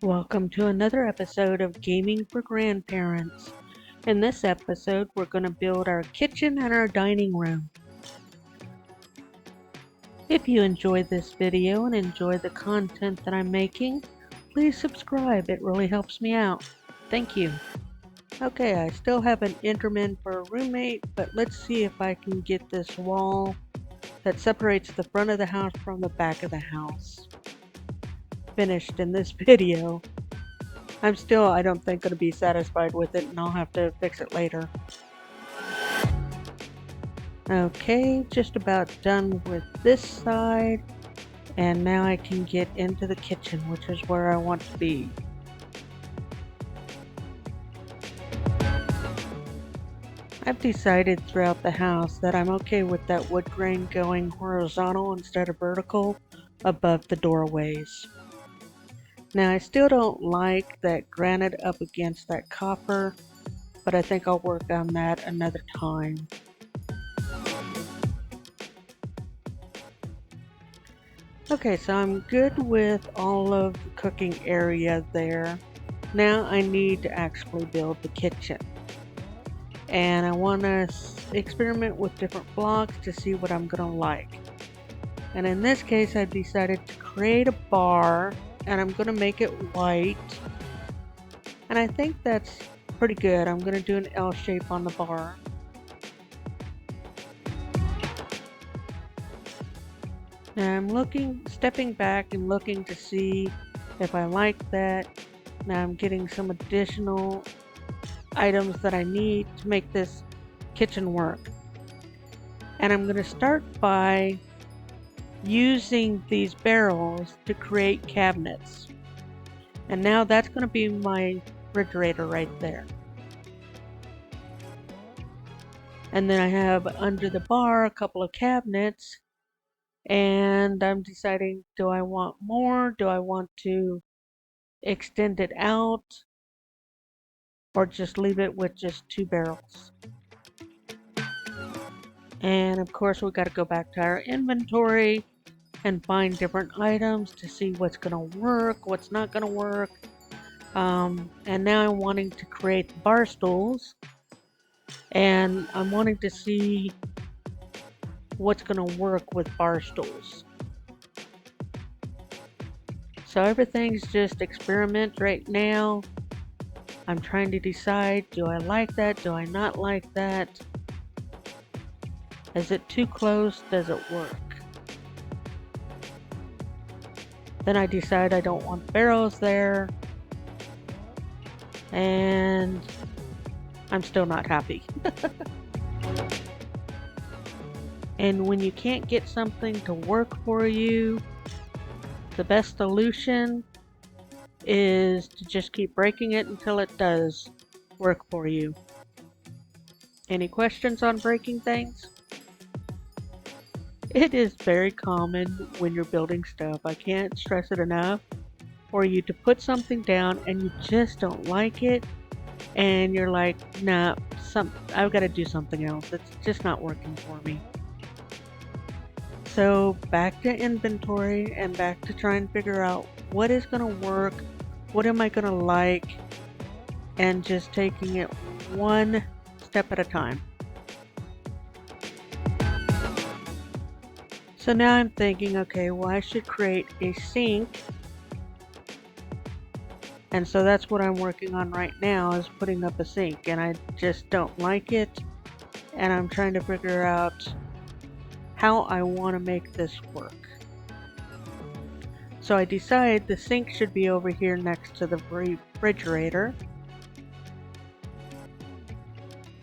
Welcome to another episode of Gaming for Grandparents. In this episode, we're going to build our kitchen and our dining room. If you enjoyed this video and enjoy the content that I'm making, please subscribe. It really helps me out. Thank you. Okay, I still have an Enderman for a roommate, but let's see if I can get this wall that separates the front of the house from the back of the house finished in this video. I don't think, going to be satisfied with it, and I'll have to fix it later. Okay, just about done with this side, and now I can get into the kitchen, which is where I want to be. I've decided throughout the house that I'm okay with that wood grain going horizontal instead of vertical above the doorways. Now, I still don't like that granite up against that copper, but I think I'll work on that another time. Okay, so I'm good with all of the cooking area there. Now I need to actually build the kitchen. And I want to experiment with different blocks to see what I'm going to like. And in this case, I decided to create a bar, and I'm going to make it white. And I think that's pretty good. I'm going to do an L shape on the bar. Now I'm stepping back and looking to see if I like that. Now I'm getting some additional items that I need to make this kitchen work. And I'm going to start by using these barrels to create cabinets. And now that's going to be my refrigerator right there. And then I have under the bar a couple of cabinets. And I'm deciding, do I want more? Do I want to extend it out? Or just leave it with just two barrels? And of course, we got to go back to our inventory and find different items to see what's going to work, what's not going to work. And now I'm wanting to create bar stools, and I'm wanting to see what's going to work with bar stools. So everything's just experiment right now. I'm trying to decide, do I like that? Do I not like that? Is it too close? Does it work? Then I decide I don't want barrels there. And I'm still not happy. And when you can't get something to work for you, the best solution is to just keep breaking it until it does work for you. Any questions on breaking things? It is very common when you're building stuff, I can't stress it enough, for you to put something down and you just don't like it, and you're like, nah, I've got to do something else. It's just not working for me. So back to inventory and back to trying to figure out what is going to work, what am I going to like, and just taking it one step at a time. So now I'm thinking, okay, well, I should create a sink. And so that's what I'm working on right now, is putting up a sink, and I just don't like it. And I'm trying to figure out how I want to make this work. So I decide the sink should be over here next to the refrigerator.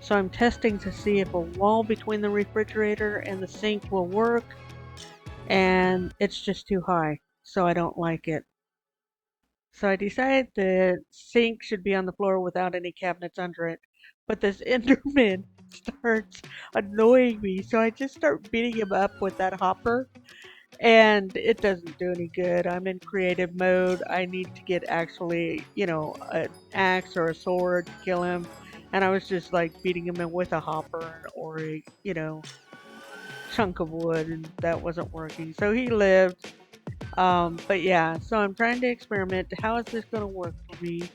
So I'm testing to see if a wall between the refrigerator and the sink will work, and it's just too high, so I don't like it. So I decided the sink should be on the floor without any cabinets under it. But this Enderman starts annoying me, so I just start beating him up with that hopper. And it doesn't do any good. I'm in creative mode. I need to get actually, an axe or a sword to kill him. And I was just like beating him with a hopper or a, chunk of wood, and that wasn't working. So he lived. But yeah, so I'm trying to experiment. How is this going to work for me?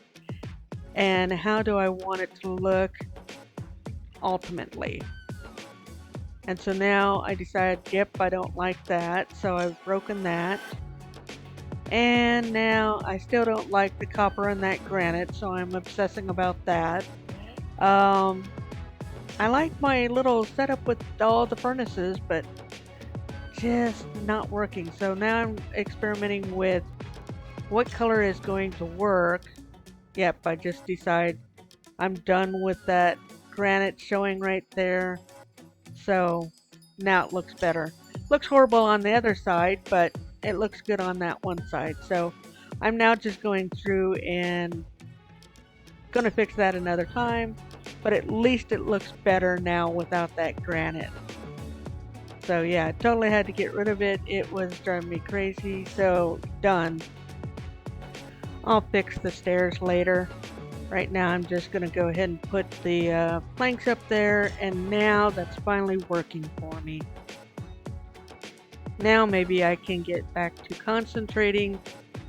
And how do I want it to look ultimately? And so now I decided, yep, I don't like that. So I've broken that. And now I still don't like the copper and that granite, so I'm obsessing about that. Um, I like my little setup with all the furnaces, but just not working. So now I'm experimenting with what color is going to work. Yep, I just decide I'm done with that granite showing right there. So now it looks better. Looks horrible on the other side, but it looks good on that one side. So I'm now just going through and going to fix that another time, but at least it looks better now without that granite. So yeah, totally had to get rid of it. It was driving me crazy. So done. I'll fix the stairs later. Right now I'm just going to go ahead and put the planks up there, and now that's finally working for me. Now maybe I can get back to concentrating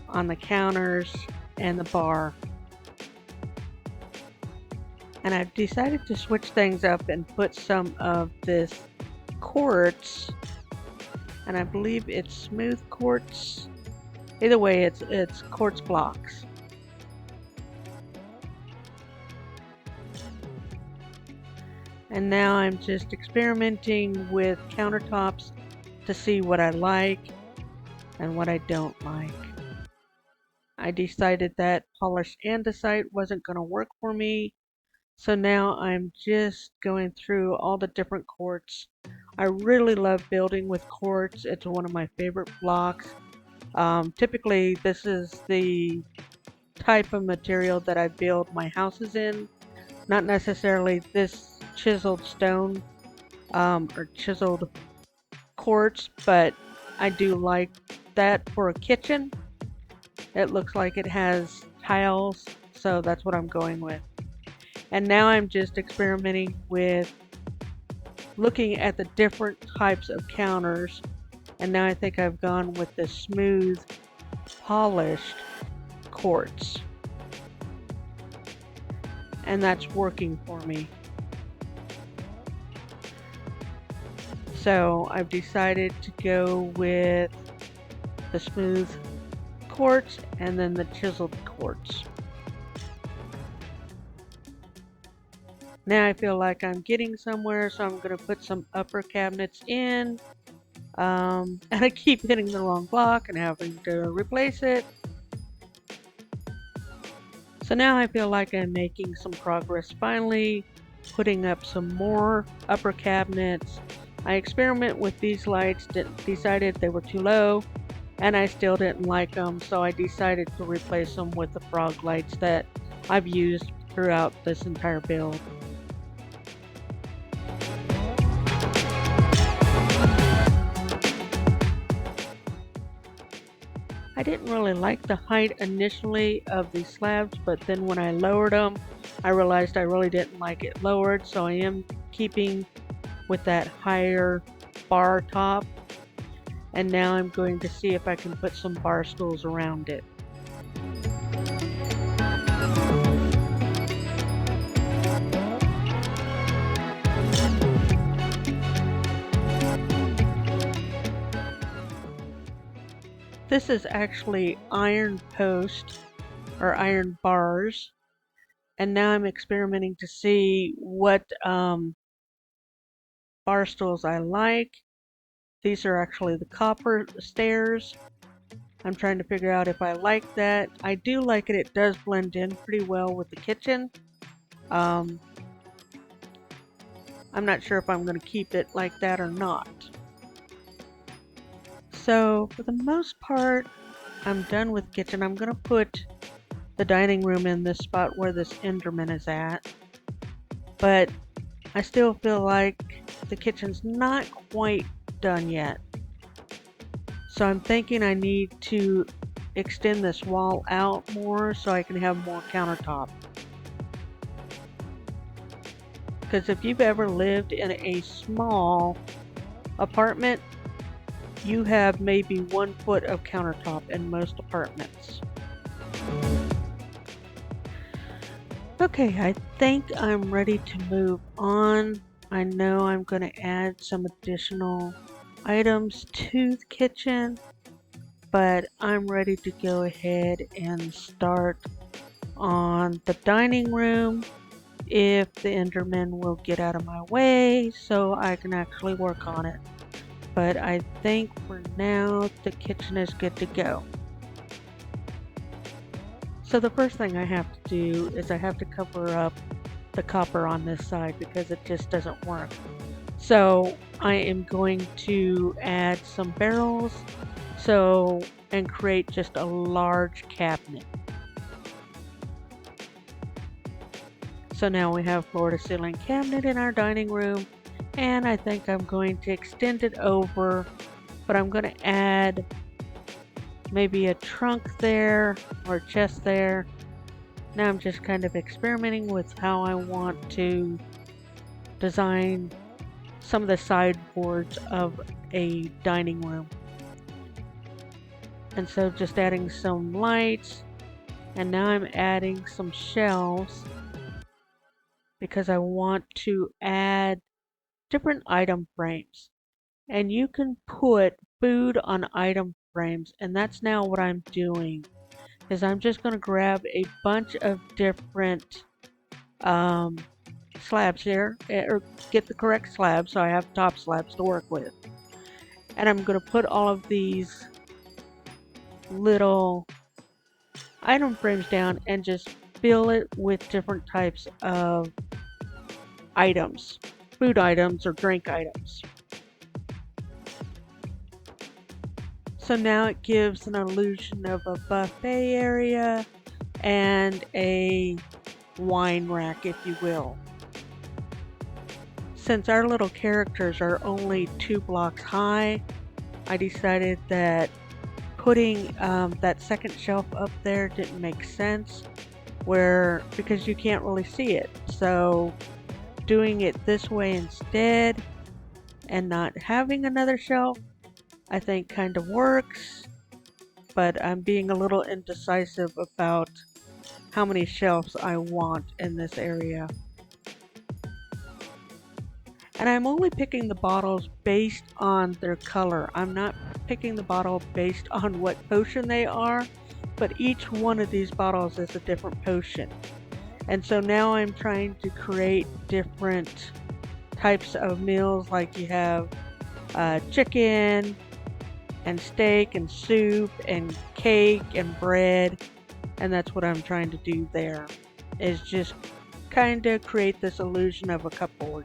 on the counters and the bar. And I've decided to switch things up and put some of this quartz, and I believe it's smooth quartz. Either way, it's quartz blocks. And now I'm just experimenting with countertops to see what I like and what I don't like. I decided that polished andesite wasn't going to work for me, so now I'm just going through all the different quartz. I really love building with quartz. It's one of my favorite blocks. Typically, this is the type of material that I build my houses in, not necessarily this chiseled stone or chiseled quartz, but I do like that for a kitchen. It looks like it has tiles, so that's what I'm going with. And now I'm just experimenting with looking at the different types of counters, and now I think I've gone with the smooth, polished quartz. And that's working for me. So I've decided to go with the smooth quartz and then the chiseled quartz. Now I feel like I'm getting somewhere, so I'm going to put some upper cabinets in. And I keep hitting the wrong block and having to replace it. So now I feel like I'm making some progress, finally putting up some more upper cabinets. I experiment with these lights, decided they were too low, and I still didn't like them, so I decided to replace them with the frog lights that I've used throughout this entire build. I didn't really like the height initially of these slabs, but then when I lowered them, I realized I really didn't like it lowered, so I am keeping with that higher bar top. And now I'm going to see if I can put some bar stools around it. This is actually iron post or iron bars, and now I'm experimenting to see what bar stools I like. These are actually the copper stairs. I'm trying to figure out if I like that. I do like it. It does blend in pretty well with the kitchen. I'm not sure if I'm going to keep it like that or not. So for the most part, I'm done with kitchen. I'm going to put the dining room in this spot where this Enderman is at. But I still feel like the kitchen's not quite done yet. So I'm thinking I need to extend this wall out more so I can have more countertop. Because if you've ever lived in a small apartment, you have maybe 1 foot of countertop in most apartments. Okay, I think I'm ready to move on. I know I'm going to add some additional items to the kitchen, but I'm ready to go ahead and start on the dining room if the Enderman will get out of my way so I can actually work on it. But I think for now the kitchen is good to go. So the first thing I have to do is I have to cover up the copper on this side because it just doesn't work. So I am going to add some barrels and create just a large cabinet. So now we have floor to ceiling cabinet in our dining room, and I think I'm going to extend it over, but I'm going to add maybe a trunk there or a chest there. Now I'm just kind of experimenting with how I want to design some of the sideboards of a dining room. And so just adding some lights, and now I'm adding some shelves because I want to add different item frames. And you can put food on item frames, and that's now what I'm doing is I'm just going to grab a bunch of different slabs here, or get the correct slabs so I have top slabs to work with. And I'm going to put all of these little item frames down and just fill it with different types of items, food items or drink items. So now it gives an illusion of a buffet area and a wine rack, if you will. Since our little characters are only 2 blocks high, I decided that putting that second shelf up there didn't make sense because you can't really see it. So doing it this way instead and not having another shelf, I think kind of works, but I'm being a little indecisive about how many shelves I want in this area. And I'm only picking the bottles based on their color. I'm not picking the bottle based on what potion they are, but each one of these bottles is a different potion. And so now I'm trying to create different types of meals, like you have chicken and steak and soup and cake and bread, and that's what I'm trying to do there, is just kind of create this illusion of a cupboard.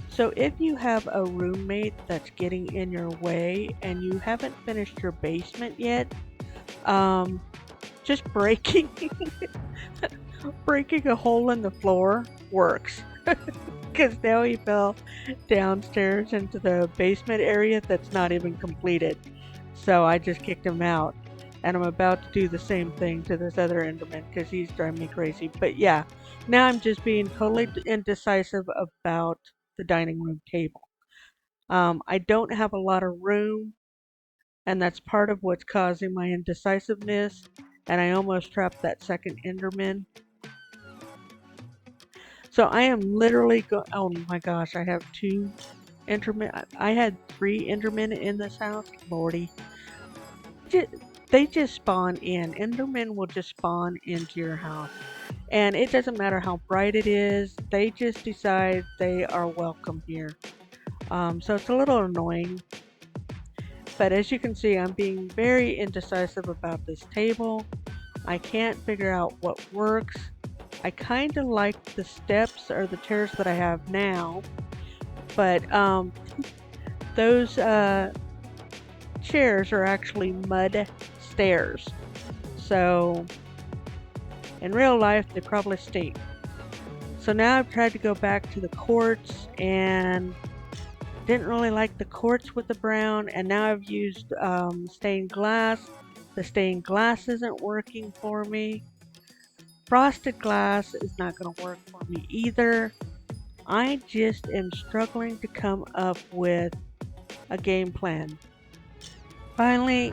So if you have a roommate that's getting in your way and you haven't finished your basement yet, just breaking breaking a hole in the floor works. Because now he fell downstairs into the basement area that's not even completed. So I just kicked him out. And I'm about to do the same thing to this other Enderman because he's driving me crazy. But yeah, now I'm just being totally indecisive about the dining room table. I don't have a lot of room, and that's part of what's causing my indecisiveness. And I almost trapped that second Enderman. So I am literally oh my gosh, I have 2 Endermen. I had 3 Endermen in this house. Lordy. They just spawn in. Endermen will just spawn into your house. And it doesn't matter how bright it is, they just decide they are welcome here. So it's a little annoying. But as you can see, I'm being very indecisive about this table. I can't figure out what works. I kind of like the steps or the chairs that I have now, but those chairs are actually mud stairs. So in real life, they probably stink. So now I've tried to go back to the quartz and didn't really like the quartz with the brown, and now I've used stained glass. The stained glass isn't working for me. Frosted glass is not going to work for me either. I just am struggling to come up with a game plan. Finally,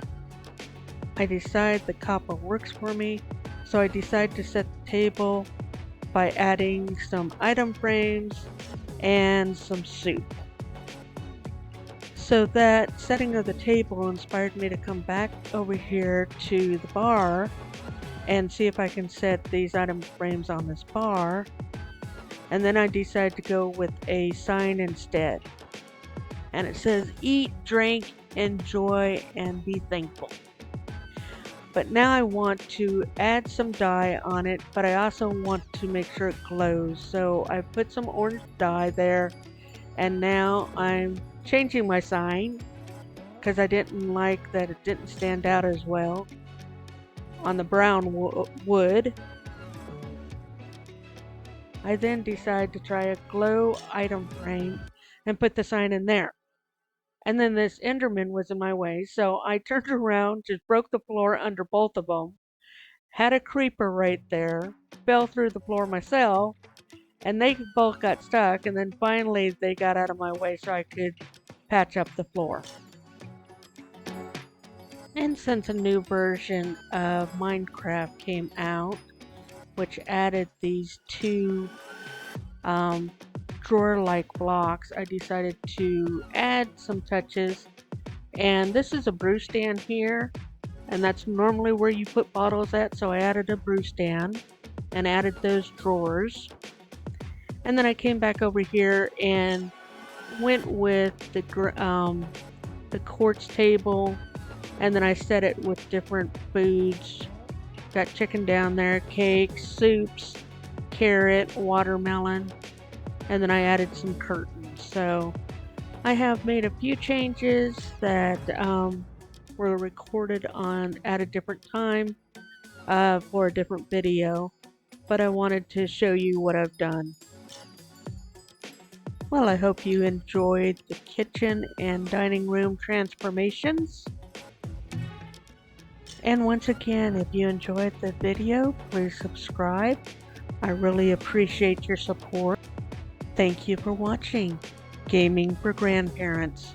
I decide the copper works for me, so I decide to set the table by adding some item frames and some soup. So that setting of the table inspired me to come back over here to the bar and see if I can set these item frames on this bar. And then I decided to go with a sign instead. And it says, eat, drink, enjoy, and be thankful. But now I want to add some dye on it, but I also want to make sure it glows. So I put some orange dye there, and now I'm changing my sign because I didn't like that it didn't stand out as well on the brown wood. I then decided to try a glow item frame and put the sign in there. And then this Enderman was in my way, so I turned around, just broke the floor under both of them, had a creeper right there, fell through the floor myself, and they both got stuck, and then finally they got out of my way so I could patch up the floor. And since a new version of Minecraft came out, which added these two drawer-like blocks, I decided to add some touches. And this is a brew stand here, and that's normally where you put bottles at, so I added a brew stand and added those drawers. And then I came back over here and went with the quartz table, and then I set it with different foods. Got chicken down there, cakes, soups, carrot, watermelon, and then I added some curtains. So I have made a few changes that were recorded at a different time for a different video, but I wanted to show you what I've done. Well, I hope you enjoyed the kitchen and dining room transformations. And once again, if you enjoyed the video, please subscribe. I really appreciate your support. Thank you for watching Gaming for Grandparents.